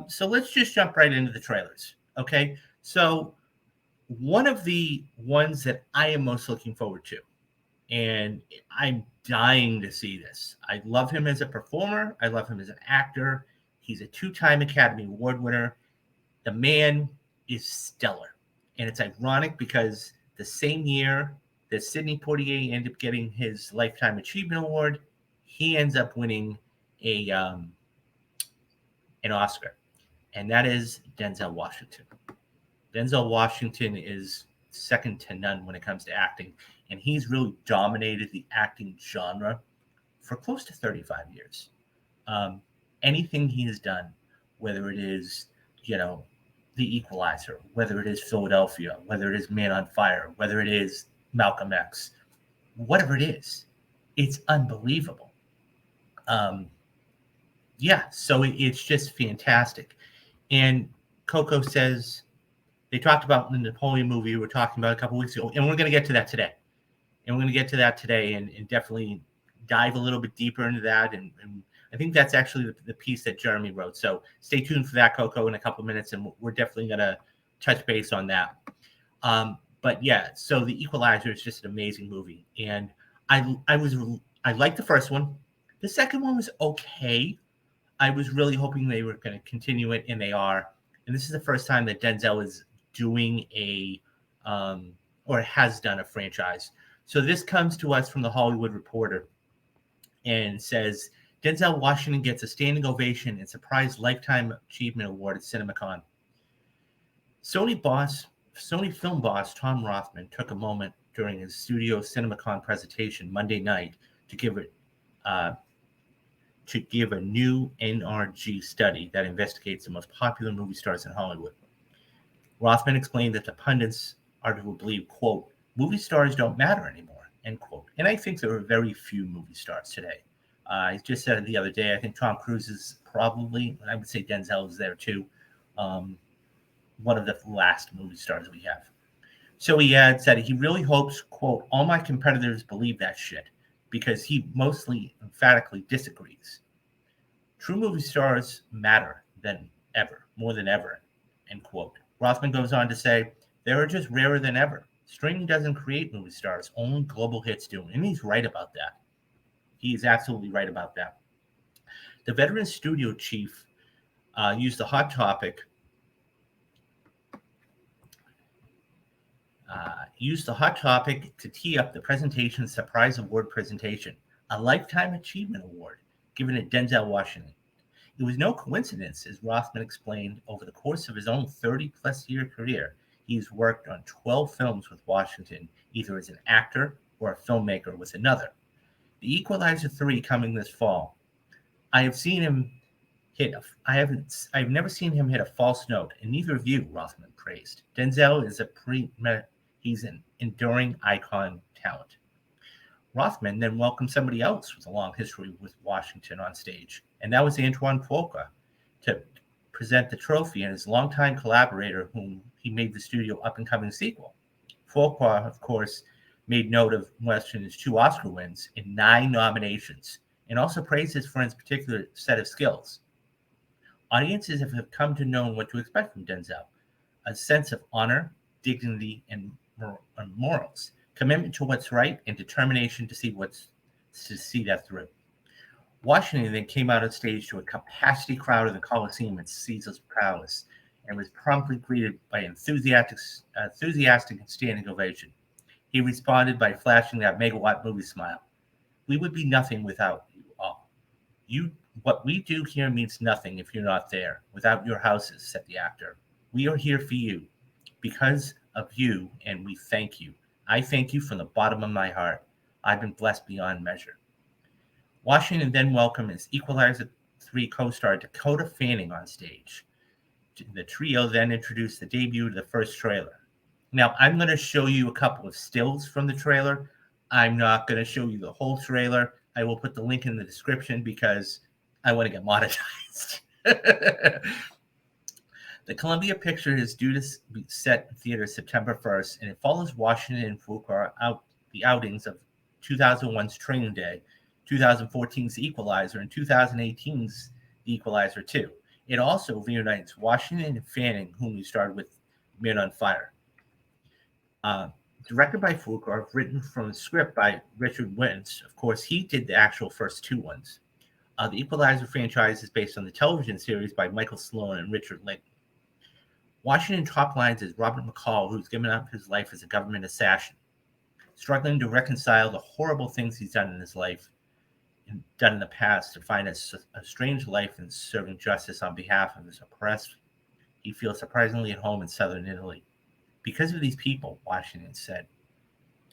So let's just jump right into the trailers. Okay. So one of the ones that I am most looking forward to, and I'm dying to see this. I love him as a performer. I love him as an actor. He's a 2-time Academy Award winner. The man is stellar. And it's ironic because the same year that Sidney Poitier ended up getting his Lifetime Achievement Award, he ends up winning an Oscar, and that is Denzel Washington. Denzel Washington is second to none when it comes to acting, and he's really dominated the acting genre for close to 35 years. Anything he has done, whether it is, The Equalizer, whether it is Philadelphia, whether it is Man on Fire, whether it is Malcolm X, whatever it is, it's unbelievable. So it's just fantastic. And Coco says, they talked about the Napoleon movie we were talking about a couple weeks ago, and we're going to get to that today. And definitely dive a little bit deeper into that. And I think that's actually the piece that Jeremy wrote. So stay tuned for that, Coco, in a couple of minutes, and we're definitely going to touch base on that. So The Equalizer is just an amazing movie. And I liked the first one. The second one was okay. I was really hoping they were going to continue it, and they are. And this is the first time that Denzel is doing or has done a franchise. So this comes to us from the Hollywood Reporter and says, Denzel Washington gets a standing ovation and surprise Lifetime Achievement Award at Cinemacon. Sony film boss Tom Rothman took a moment during his studio Cinemacon presentation Monday night to give a new NRG study that investigates the most popular movie stars in Hollywood. Rothman explained that the pundits are to believe, quote, movie stars don't matter anymore, end quote. And I think there are very few movie stars today. I just said it the other day, I think Tom Cruise is probably, and I would say Denzel is there too, one of the last movie stars we have. So he adds that he really hopes, quote, all my competitors believe that shit, because he mostly emphatically disagrees. True movie stars matter more than ever, end quote. Rothman goes on to say, they are just rarer than ever. Streaming doesn't create movie stars, only global hits do. And he's right about that. He is absolutely right about that. The veteran studio chief used the hot topic to tee up the presentation's surprise award presentation, a Lifetime Achievement Award given to Denzel Washington. It was no coincidence, as Rothman explained, over the course of his own 30-plus year career, he's worked on 12 films with Washington, either as an actor or a filmmaker with another. The Equalizer 3 coming this fall. I've never seen him hit a false note, and neither of you, Rothman praised. Denzel is he's an enduring icon talent. Rothman then welcomed somebody else with a long history with Washington on stage, and that was Antoine Fuqua, to present the trophy and his longtime collaborator, whom he made the studio up-and-coming sequel. Fuqua, of course, made note of Washington's 2 Oscar wins and 9 nominations, and also praised his friend's particular set of skills. Audiences have come to know what to expect from Denzel, a sense of honor, dignity, and morals, commitment to what's right, and determination to see that through. Washington then came out on stage to a capacity crowd in the Coliseum at Caesar's Palace and was promptly greeted by enthusiastic and standing ovation. He responded by flashing that megawatt movie smile. We would be nothing without you all. What we do here means nothing if you're not there, without your houses, said the actor. We are here for you, because of you, and we thank you. I thank you from the bottom of my heart. I've been blessed beyond measure. Washington then welcomed his Equalizer 3 co-star Dakota Fanning on stage. The trio then introduced the debut of the first trailer. Now, I'm going to show you a couple of stills from the trailer. I'm not going to show you the whole trailer. I will put the link in the description because I want to get monetized. The Columbia picture is due to be set in theaters September 1st, and it follows Washington and Fuqua the outings of 2001's Training Day, 2014's Equalizer, and 2018's The Equalizer 2. It also reunites Washington and Fanning, whom we started with Men on Fire. Uh, Directed by Fulker, written from a script by Richard Wentz. Of course, he did the actual first two ones. The Equalizer franchise is based on the television series by Michael Sloan and Richard Linton. Washington top lines is Robert McCall, who's given up his life as a government assassin, struggling to reconcile the horrible things he's done in his life and done in the past to find a strange life in serving justice on behalf of his oppressed. He feels surprisingly at home in southern Italy. Because of these people, Washington said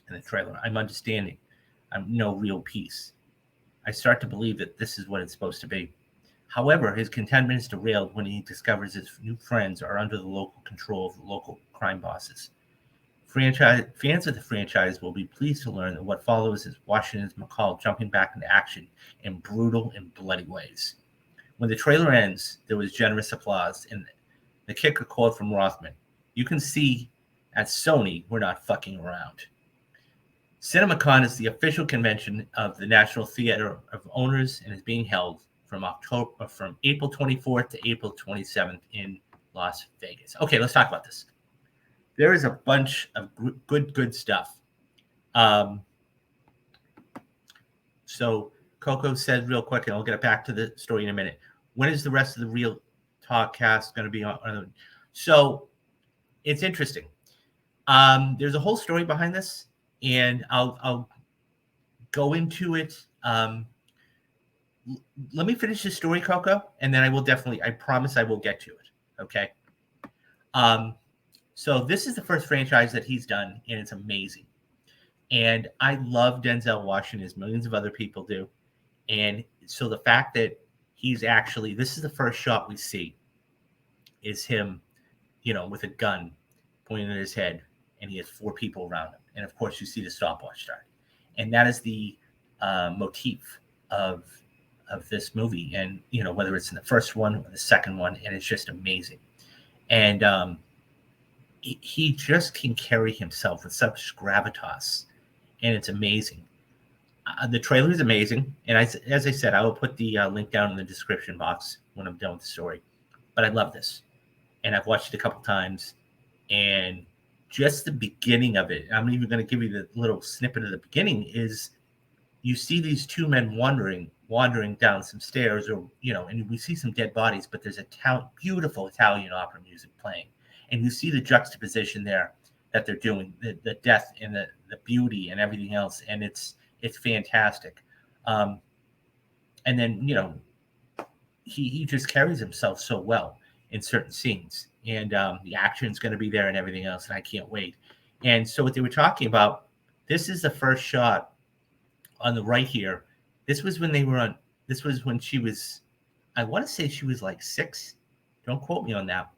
in the trailer, I'm understanding. I'm no real peace. I start to believe that this is what it's supposed to be. However, his contentment is derailed when he discovers his new friends are under the local control of the local crime bosses. Fans of the franchise will be pleased to learn that what follows is Washington's McCall jumping back into action in brutal and bloody ways. When the trailer ends, there was generous applause, and the kicker quote from Rothman, "You can see at Sony, we're not fucking around." Cinemacon is the official convention of the National Theater of Owners and is being held from April 24th to April 27th in Las Vegas. Okay, let's talk about this. There is a bunch of good stuff. So Coco said real quick, and I'll get back to the story in a minute. When is the rest of the Real Talk cast going to be on? So it's interesting. There's a whole story behind this, and I'll go into it. Let me finish the story, Coco, and then I promise I will get to it. Okay. So this is the first franchise that he's done, and it's amazing. And I love Denzel Washington, as millions of other people do. And so the fact that this is the first shot we see, is him, with a gun pointing at his head, and he has 4 people around him. And of course, you see the stopwatch start. And that is the motif of this movie. And, whether it's in the first one or the second one, and it's just amazing. And he just can carry himself with such gravitas, and it's amazing. The trailer is amazing, and as I said, I will put the link down in the description box when I'm done with the story. But I love this, and I've watched it a couple times, and just the beginning of it, I'm even going to give you the little snippet of the beginning, is you see these 2 men wandering down some stairs, or and we see some dead bodies, but there's beautiful Italian opera music playing. And you see the juxtaposition there that they're doing, the death and the beauty and everything else. And it's fantastic. And then, he just carries himself so well in certain scenes. And the action's going to be there and everything else. And I can't wait. And so what they were talking about, this is the first shot on the right here. This was when she was, I want to say she was like 6. Don't quote me on that.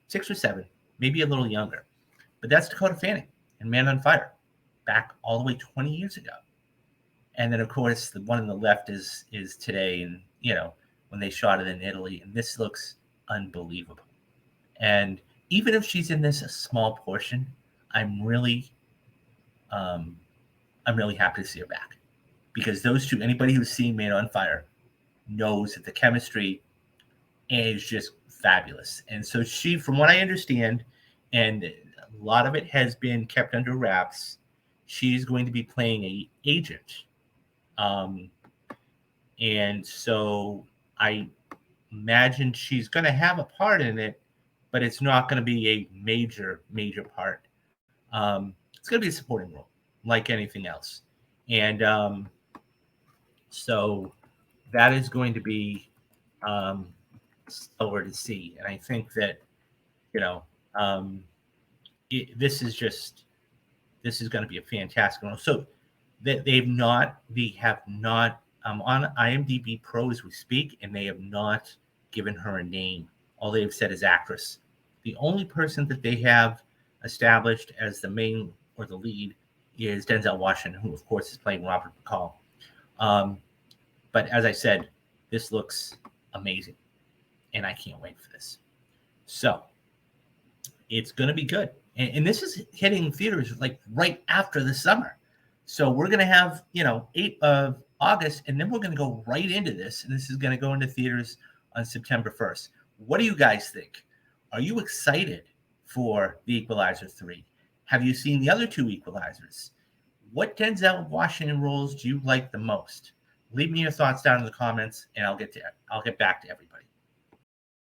6 or 7, maybe a little younger. But that's Dakota Fanning and Man on Fire, back all the way 20 years ago. And then, of course, the one on the left is today, and when they shot it in Italy. And this looks unbelievable. And even if she's in this a small portion, I'm really happy to see her back, because those two, anybody who's seen Man on Fire knows that the chemistry is just fabulous. And so she, from what I understand, and a lot of it has been kept under wraps, she's going to be playing an agent. And so I imagine she's going to have a part in it, but it's not going to be a major part. It's going to be a supporting role, like anything else. And so that is going to be over to see. And I think that this is going to be a fantastic one. So they have not on IMDb Pro as we speak, and they have not given her a name. All they've said is actress. The only person that they have established as the main or the lead is Denzel Washington, who of course is playing Robert McCall. But as I said, this looks amazing, and I can't wait for this. So it's going to be good. And this is hitting theaters like right after the summer. So we're going to have, 8th of August, and then we're going to go right into this. And this is going to go into theaters on September 1st. What do you guys think? Are you excited for The Equalizer 3? Have you seen the other two Equalizers? What Denzel Washington roles do you like the most? Leave me your thoughts down in the comments, and I'll get back to everybody.